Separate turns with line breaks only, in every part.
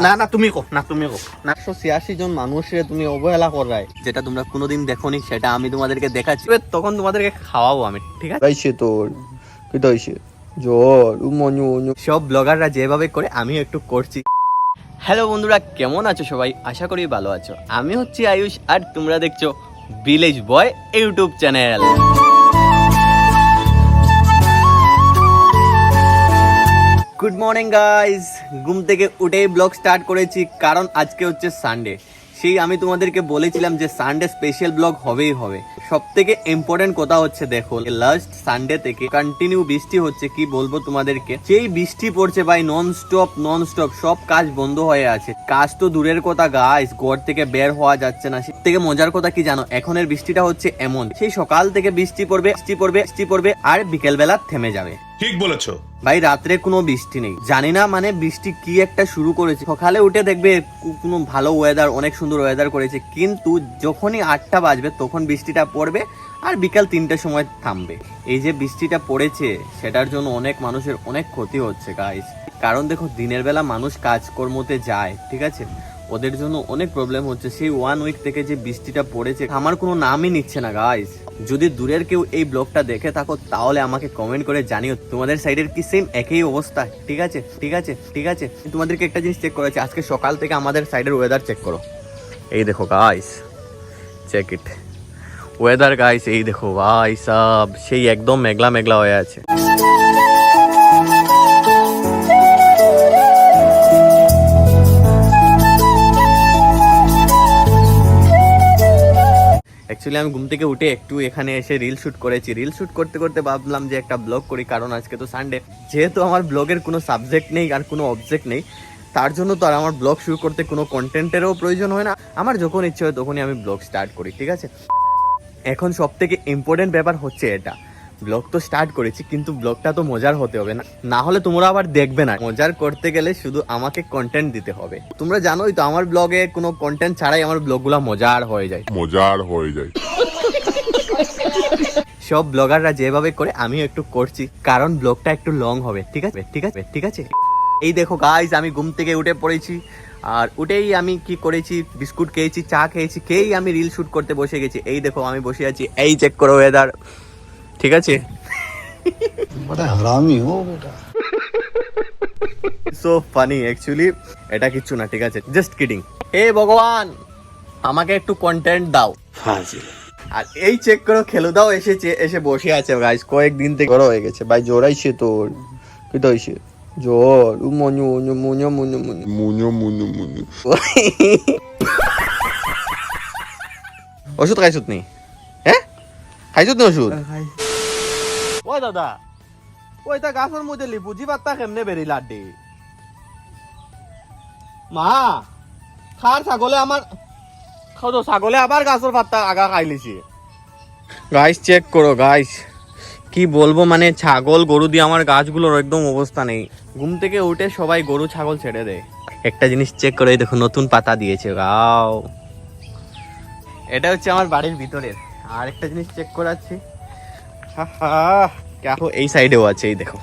না না তুমি কো না 186 জন মানুষের তুমি অবহেলা করাই, যেটা তোমরা কোনোদিন দেখোনি সেটা আমি তোমাদেরকে দেখাচ্ছি, তখন তোমাদেরকে খাওয়াবো আমি, ঠিক আছে?
হয়েছে তোর কি হয়েছে জ্বর মনু
সব ব্লগাররা যেভাবে করে আমিও একটু করছি। হ্যালো বন্ধুরা, কেমন আছো সবাই? আশা করি ভালো আছো। আমি হচ্ছি আয়ুষ আর তোমরা দেখছো ভিলেজ বয় YouTube channel. Good morning guys, ঘুম থেকে উঠেই ব্লগ স্টার্ট করেছি, কারণ আজকে হচ্ছে সানডে। সেই আমি তোমাদেরকে বলেছিলাম যে সানডে স্পেশাল ব্লগ হবেই হবে। সব থেকে ইম্পর্টেন্ট কথা হচ্ছে, দেখো লাস্ট সানডে থেকে কন্টিনিউ বৃষ্টি হচ্ছে। কি বলবো তোমাদেরকে, সেই বৃষ্টি পড়ছে ভাই নন স্টপ, সব কাজ বন্ধ হয়ে আছে। কাজ তো দূরের কথা গাইস, ঘর থেকে বের হওয়া যাচ্ছে না। সব থেকে মজার কথা কি জানো, এখনের বৃষ্টিটা হচ্ছে এমন, সেই সকাল থেকে বৃষ্টি পড়বে আর বিকেল বেলা থেমে যাবে।
ঠিক বলেছো
ভাই, রাত্রে কোনো বৃষ্টি নেই, জানি না মানে বৃষ্টি কি একটা শুরু করেছে। সকালে উঠে দেখবে কোনো ভালো ওয়েদার, অনেক সুন্দর ওয়েদার করেছে, কিন্তু যখনই 8টা বাজবে তখন বৃষ্টিটা পড়বে আর বিকাল 3টার সময় থামবে। এই যে বৃষ্টিটা পড়েছে সেটার জন্য অনেক মানুষের অনেক ক্ষতি হচ্ছে গাইস। কারণ দেখো, দিনের বেলা মানুষ কাজকর্মতে যায়, ঠিক আছে, ওদের জন্য অনেক প্রবলেম হচ্ছে। সেই 1 উইক থেকে যে বৃষ্টিটা পড়েছে আমার কোনো নামই নিচ্ছে না গাইস। যদি দূরের কেউ এই ব্লগটা দেখে থাকো তাহলে আমাকে কমেন্ট করে জানিও তোমাদের সাইডের কি সেম একই অবস্থা, ঠিক আছে? তোমাদেরকে একটা জিনিস চেক করেছে, আজকে সকাল থেকে আমাদের সাইডের ওয়েদার চেক করো। এই দেখো guys, check it weather guys, এই দেখো ভাই সব সেই একদম মেঘলা মেঘলা হয়ে আছে। অ্যাকচুয়ালি আমি ঘুম থেকে উঠে একটু এখানে এসে রিল শুট করেছি। রিল শুট করতে করতে ভাবলাম যে একটা ব্লগ করি, কারণ আজকে তো সানডে। যেহেতু আমার ব্লগের কোনো সাবজেক্ট নেই আর কোনো অবজেক্ট নেই, তার জন্য তো আর আমার ব্লগ শুরু করতে কোনো কন্টেন্টেরও প্রয়োজন হয় না। আমার যখন ইচ্ছে হয় তখনই আমি ব্লগ স্টার্ট করি, ঠিক আছে? এখন সব থেকে ইম্পর্টেন্ট ব্যাপার হচ্ছে এটা, ব্লগ তো স্টার্ট করেছি, কিন্তু ব্লগটা তো মজার হতে হবে না, না হলে তোমরা আবার দেখবে না। মজার করতে গেলে শুধু আমাকে কন্টেন্ট দিতে হবে। তোমরা জানোই তো আমার ব্লগে কোনো কন্টেন্ট ছাড়াই আমার ব্লগগুলো মজার হয়ে যায়। সব ব্লগাররা যেভাবে করে আমিও একটু করছি, কারণ ব্লগটা একটু লং হবে, ঠিক আছে? এই দেখো গাইস, আমি ঘুম থেকে উঠে পড়েছি, আর উঠেই আমি কি করেছি, বিস্কুট খেয়েছি, চা খেয়েছি, খেয়েই আমি রিল শুট করতে বসে গেছি। এই দেখো আমি বসে আছি, এই চেক করো ওয়েদার, ঠিক আছে?
বড় হারামি হো বেটা।
সো ফানি, অ্যাকচুয়ালি এটা কিচ্ছু না, ঠিক আছে, জাস্ট কিডিং। হে ভগবান, আমাকে একটু কন্টেন্ট দাও।
ফাজিল।
আর এই চেক করো, খেলুদাও এসে বসে আছে গাইস, কয়েকদিন থেকে
বড় হয়ে গেছে ভাই, জ্বর আইছে তোর কি হয়েছে জ্বর মনু মনু মনু মনু মনু মনু মনু।
ওষুধ খাইছত নি? হ্যাঁ খাইছত নি ওষুধ? ওই দাদা, ওই তা গাছের মধ্যে লিপুজি পাত্তা কেমনে বেরি লাড্ডি মা খার ছাগলে আমার খাও, ছাগলে আবার গাছের পাত্তা আগা খাইলিছি। গাইস চেক করো গাইস, কি বলবো, মানে ছাগল গরু দিয়ে আমার গাছগুলোর একদম অবস্থা নেই। ঘুম থেকে উঠে সবাই গরু ছাগল ছেড়ে দেয়। একটা জিনিস চেক করে দেখো, নতুন পাতা দিয়েছে গাও। এটা হচ্ছে আমার বাড়ির ভিতরের। আর একটা জিনিস চেক করাচ্ছি, এই সাইডেও আছে, এই দেখো,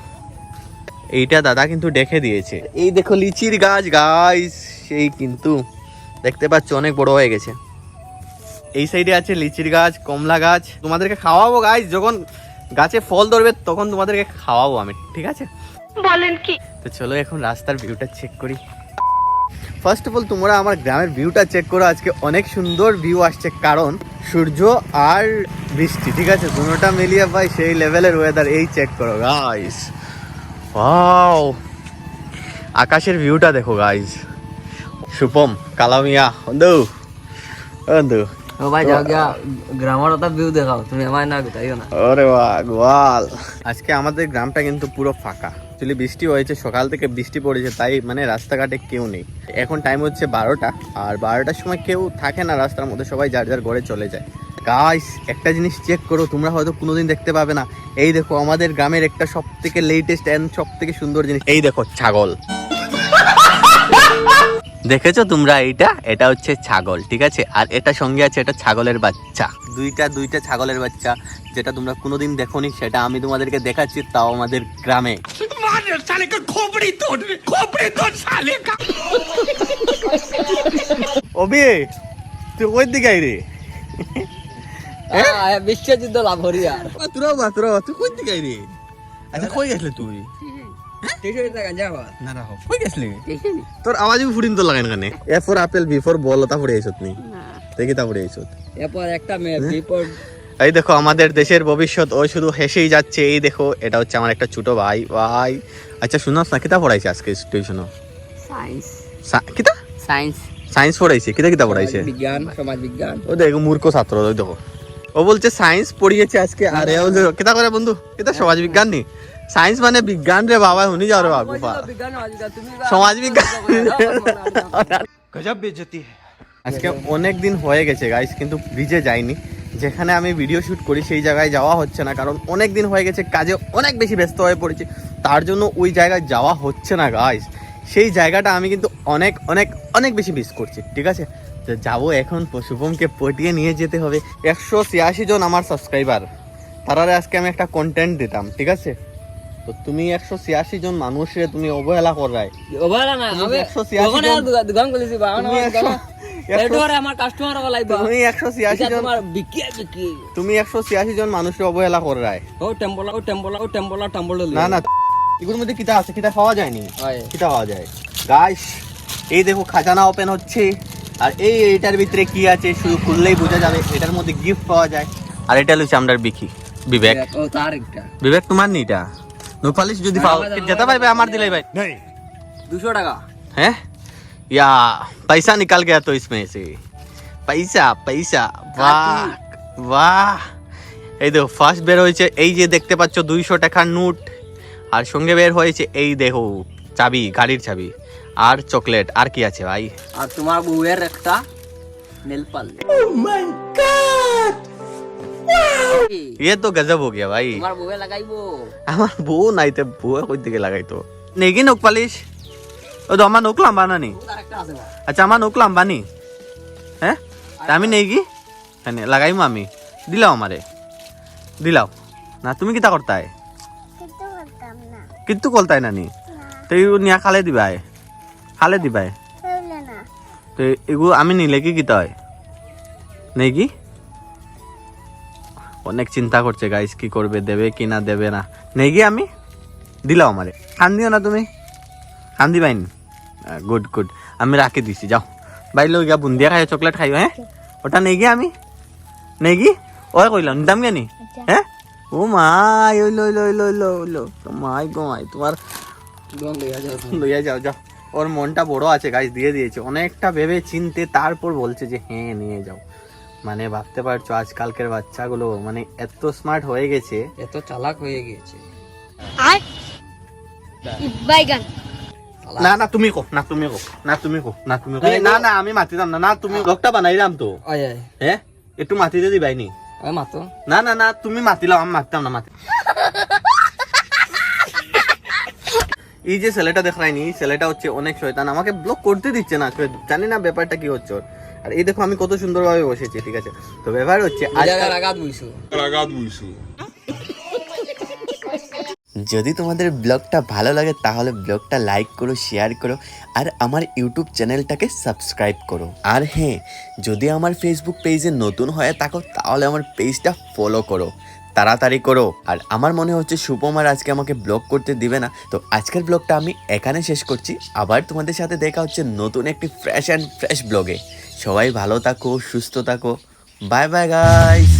এইটা দাদা কিন্তু দেখে দিয়েছে। এই দেখো লিচির গাছ গাইস, সেই কিন্তু দেখতে পাচ্ছ অনেক বড় হয়ে গেছে। এই সাইডে আছে লিচির গাছ, কমলা গাছ। তোমাদেরকে খাওয়াবো গাইস, যখন গাছে ফল ধরবে তখন তোমাদেরকে খাওয়াবো আমি, ঠিক আছে?
বলেন কি?
তো চলো এখন রাস্তার ভিউটা চেক করি। ফার্স্ট অফ অল তোমরা আমার গ্রামের ভিউটা চেক করো। আজকে অনেক সুন্দর ভিউ আসছে, কারণ সূর্য আর বৃষ্টি, ঠিক আছে, দুটোটা মিলিয়ে ভাই সেই লেভেলের ওয়েদার। এই চেক করো গাইস, ওয়াও, আকাশের ভিউটা দেখো গাইস। শুভম কালামিয়া বন্ধু বন্ধু,
ও ভাই যাও গিয়া গ্রামের ওটা ভিউ দেখাও, তুমি আমায় না গুতাইও না।
আরে বাহ গোয়াল। আজকে আমাদের গ্রামটা কিন্তু পুরো ফাঁকা। অ্যাকচুয়ালি বৃষ্টি হয়েছে, সকাল থেকে বৃষ্টি পড়েছে, তাই মানে রাস্তাঘাটে কেউ নেই। এখন টাইম হচ্ছে 12টা, আর 12টার সময় কেউ থাকে না রাস্তার মধ্যে, সবাই যার যার ঘরে চলে যায়। গাইস একটা জিনিস চেক করো, তোমরা হয়তো কোনোদিন দেখতে পাবে না। এই দেখো আমাদের গ্রামের একটা সব থেকে লেটেস্ট এন্ড সব থেকে সুন্দর জিনিস, এই দেখো ছাগল। দেখেছো তোমরা, এটা হচ্ছে ছাগল, ঠিক আছে? আর এটা সঙ্গে আছে এটা ছাগলের বাচ্চা, দুইটা ছাগলের বাচ্চা, যেটা তোমরা কোনোদিন দেখোনি, সেটা আমি তোমাদেরকে দেখাচ্ছি, তাও আমাদের গ্রামে। অবি তুই কই দিকে আই রে
বিশ্বযুদ্ধ লাভ হরি আর
তোরা তুই কই দিকে আই রে আচ্ছা কই গেছলি তুই না রাখো কই গেছলি তোর আওয়াজই ফুরিন তো লাগাইন কানে A for apple B for ball তা পড়ে আইছত নি দেখি তা পড়ে আইছত
এরপর একটা মেয়ে বিপদ
এই দেখো আমাদের দেশের ভবিষ্যৎ ও শুধু হেসেই যাচ্ছে এই দেখো এটা হচ্ছে আমার একটা ছোট ভাই ভাই আচ্ছা শুনো না কিতা পড়াইছে আজকে টিউশন
সায়েন্স
কিতা
সায়েন্স
সায়েন্স পড়াইছে কিতা পড়াইছে
বিজ্ঞান সমাজ বিজ্ঞান
ও দেখো মূর্খ ছাত্র ওই দেখো ও বলছে সায়েন্স পড়িয়েছে আজকে আরে ও যে কিতা করে বন্ধু কিতা সমাজ বিজ্ঞান নি সায়েন্স মানে বিজ্ঞান রে বাবা শুনি যাও রে বাবু সমাজ বিজ্ঞান
गजब बेइज्जती है
আজকে অনেক দিন হয়ে গেছে গাইস কিন্তু ব্রিজে যাইনি যেখানে আমি ভিডিও শুট করি সেই জায়গায় যাওয়া হচ্ছে না কারণ অনেক দিন হয়ে গেছে কাজে অনেক বেশি ব্যস্ত হয়ে পড়েছি তার জন্য ওই জায়গায় যাওয়া হচ্ছে না গাইস সেই জায়গাটা আমি কিন্তু অনেক অনেক অনেক বেশি মিস করছি ঠিক আছে তো যাবো এখন শুভমকে পটিয়ে নিয়ে যেতে হবে 186 জন আমার সাবস্ক্রাইবার তারারে আজকে আমি একটা কন্টেন্ট দিতাম ঠিক আছে তো তুমি 186 জন মানুষের তুমি অবহেলা করায়
ওভালা না
তুমি
আমি
186
ওখানে দোকান খুলেছি বা
তুমি 100
আমার কাস্টমার লাইবা
তুমি 186 জন
তোমার বিকি
তুমি 186 জন মানুষের অবহেলা করায়
ও টেম্পলা
না না এগুলোর মধ্যে কিতা আছে কিতা পাওয়া যায়নি
হয়
কিতা পাওয়া যায় গাইস এই দেখো খাজানা ওপেন হচ্ছে আর এইটার ভিতরে কি আছে শুধু খুললেই বোঝা যাবে এটার মধ্যে গিফট পাওয়া যায় আর এটা হচ্ছে আমরা বিবেক
ও তার একটা
বিবেক তোমার নি এটা নুপালিশ যদি পাও যেতে পারবে আমার দিলাই ভাই
नहीं
200 টাকা
हैं या पैसा निकल गया तो इसमें से पैसा पैसा वाह वाह এই দেখো ফার্স্ট বের হয়েছে এই যে দেখতে পাচ্ছ 200 টাকার নোট আর সঙ্গে বের হয়েছে এই দেখো চাবি গাড়ির চাবি আর চকলেট আর কি আছে ভাই
আর তোমার বউয়ের একটা নেল পালিশ
ये तो गजब हो गया भाई
তোমার বউয়ে লাগাইবো
আমার বউ নাইতে বউ কই দিকে লাগাইতো নেগি নোক পালিশ ও তো আমার নোক লাম্বা না নি
তার একটা আছে
আচ্ছা আমার নোক লাম্বা নি হ্যাঁ তা আমি নেগি হ্যাঁ লাগাইমু আমি দিলাও আমারে দিলাও না তুমি কিতা করতাই কিন্তু কলতাই না নি তো নিয়া খালে দিবাই তো এগুলো আমি নিলে কি কিতা হয় নেগি অনেক চিন্তা করছে গাইস কি করবে দেবে কি না দেবে না নেগি আমি দিলাও আমারে খান দিও না তুমি খান দিবাইনি গুড গুড আমি রাখি দিছি যাও বাইরে গিয়া বুন্দিয়া খাই চকলেট খাইও হ্যাঁ ওটা নেগি আমি নেগি ওই কইলাম নিতাম কেনি হ্যাঁ ও মাই ওই লো মাই গো মাই তোমার
দম লইয়া যাও
লইয়া যাও যাও ওর মনটা বড় আছে গাইস দিয়ে দিয়েছে অনেকটা ভেবে চিনতে তারপর বলছে যে হ্যাঁ নিয়ে যাও মানে ভাবতে পারছো আজকালকের বাচ্চাগুলো মানে এত স্মার্ট হয়ে গেছে
এত চালাক হয়ে গিয়েছে
বাইগান
না না তুমি কো না তুমি কো না তুমি কো না তুমি কো না না আমি মাতিতাম না না তুমি লোকটা বানাইলাম তো
আয় আয়
হ্যাঁ একটু মাতিতে দিবাইনি
আমি মাতো
না না না তুমি মাতিলাম আমি মারতাম না মাতি এই যে ছেলেটা দেখায়নি এই ছেলেটা হচ্ছে অনেক শয়তান আমাকে ব্লক করতে দিচ্ছে না জানি না ব্যাপারটা কি হচ্ছে ওর। আর এই দেখো আমি কত সুন্দরভাবে বসেছি ঠিক আছে তো ব্যাপার হচ্ছে
জায়গা লাগাত বইছো
যদি তোমাদের ব্লগটা ভালো লাগে তাহলে ব্লগটা লাইক করো শেয়ার করো আর আমার ইউটিউব চ্যানেলটাকে সাবস্ক্রাইব করো আর হ্যাঁ যদি আমার ফেসবুক পেজে নতুন হয়ে থাকো তাহলে আমার পেজটা ফলো করো তাড়াতাড়ি করো আর আমার মনে হচ্ছে শুভম আর আজকে আমাকে ব্লগ করতে দিবে না তো আজকের ব্লগটা আমি এখানে শেষ করছি আবার তোমাদের সাথে দেখা হচ্ছে নতুন একটি ফ্রেশ ব্লগে সবাই ভালো থাকো সুস্থ থাকো বাই বাই গাইস